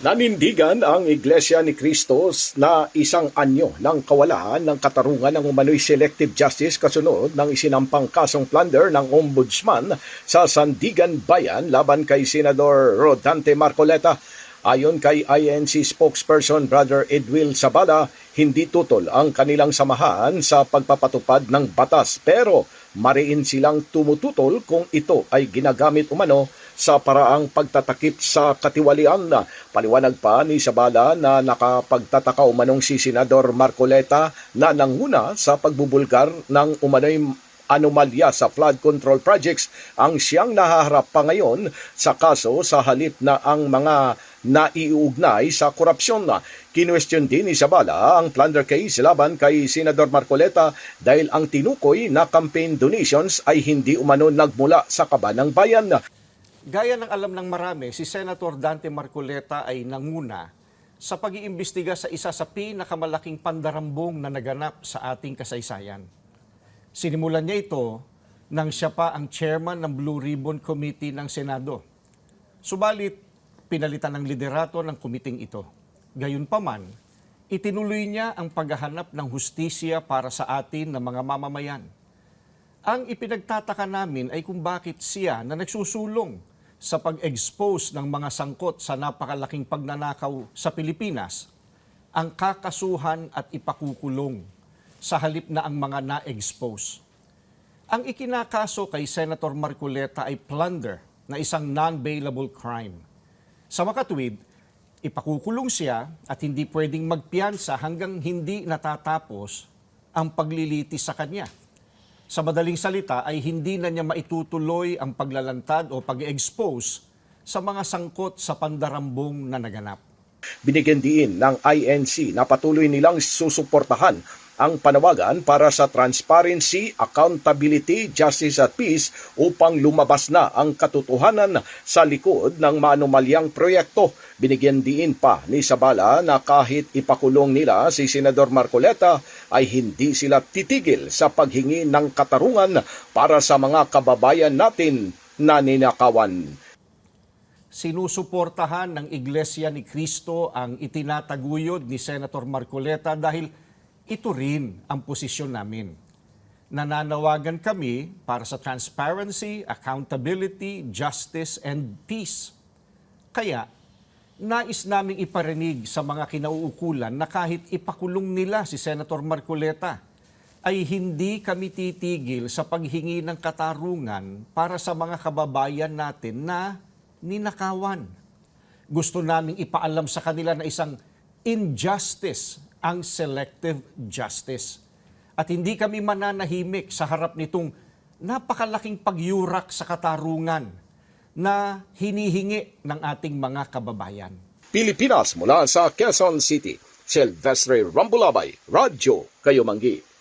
Nanindigan ang Iglesia ni Cristo na isang anyo ng kawalan ng katarungan ng umano'y selective justice kasunod ng isinampang kasong plunder ng Ombudsman sa Sandigan Bayan laban kay Senador Rodante Marcoleta. Ayon kay INC spokesperson Brother Edwil Sabada, hindi tutol ang kanilang samahan sa pagpapatupad ng batas pero mariin silang tumututol kung ito ay ginagamit umano sa paraang pagtatakip sa katiwalian. Paliwanag pa ni Sabada na nakapagtataka umanong si Senador Marcoleta na nanguna sa pagbubulgar ng umano'y anomalya sa flood control projects ang siyang nahaharap pa ngayon sa kaso sa halip na ang mga naiuugnay sa korupsyon. Kinwestiyon din ni Sabala ang plunder case laban kay Senador Marcoleta dahil ang tinukoy na campaign donations ay hindi umano nagmula sa kaban ng bayan. Gaya ng alam ng marami, si Senator Dante Marcoleta ay nanguna sa pag-iimbestiga sa isa sa pinakamalaking pandarambong na naganap sa ating kasaysayan. Sinimulan niya ito nang siya pa ang chairman ng Blue Ribbon Committee ng Senado. Subalit, pinalitan ng liderato ng kumiting ito. Gayunpaman, itinuloy niya ang paghahanap ng hustisya para sa atin na mga mamamayan. Ang ipinagtataka namin ay kung bakit siya na nagsusulong sa pag-expose ng mga sangkot sa napakalaking pagnanakaw sa Pilipinas ang kakasuhan at ipakukulong sa halip na ang mga na-expose. Ang ikinakaso kay Senator Marcoleta ay plunder na isang non-bailable crime. Sa makatuwid, ipakukulong siya at hindi pwedeng magpiyansa hanggang hindi natatapos ang paglilitis sa kanya. Sa madaling salita ay hindi na niya maitutuloy ang paglalantad o pag-expose sa mga sangkot sa pandarambong na naganap. Binigyan din ng INC na patuloy nilang susuportahan ang panawagan para sa transparency, accountability, justice at peace upang lumabas na ang katotohanan sa likod ng maanumalyang proyekto. Binigyan din pa ni Sabala na kahit ipakulong nila si Senador Marcoleta ay hindi sila titigil sa paghingi ng katarungan para sa mga kababayan natin na ninakawan. Sinusuportahan ng Iglesia ni Cristo ang itinataguyod ni Senator Marcoleta dahil ito rin ang posisyon namin. Nananawagan kami para sa transparency, accountability, justice, and peace. Kaya, nais naming iparinig sa mga kinauukulan na kahit ipakulong nila si Senator Marcoleta, ay hindi kami titigil sa paghingi ng katarungan para sa mga kababayan natin na ninakawan. Gusto naming ipaalam sa kanila na isang injustice ang selective justice. At hindi kami mananahimik sa harap nitong napakalaking pagyurak sa katarungan na hinihingi ng ating mga kababayan. Pilipinas mula sa Quezon City, Silvestre Rambulabay, Radyo Kayumanggi.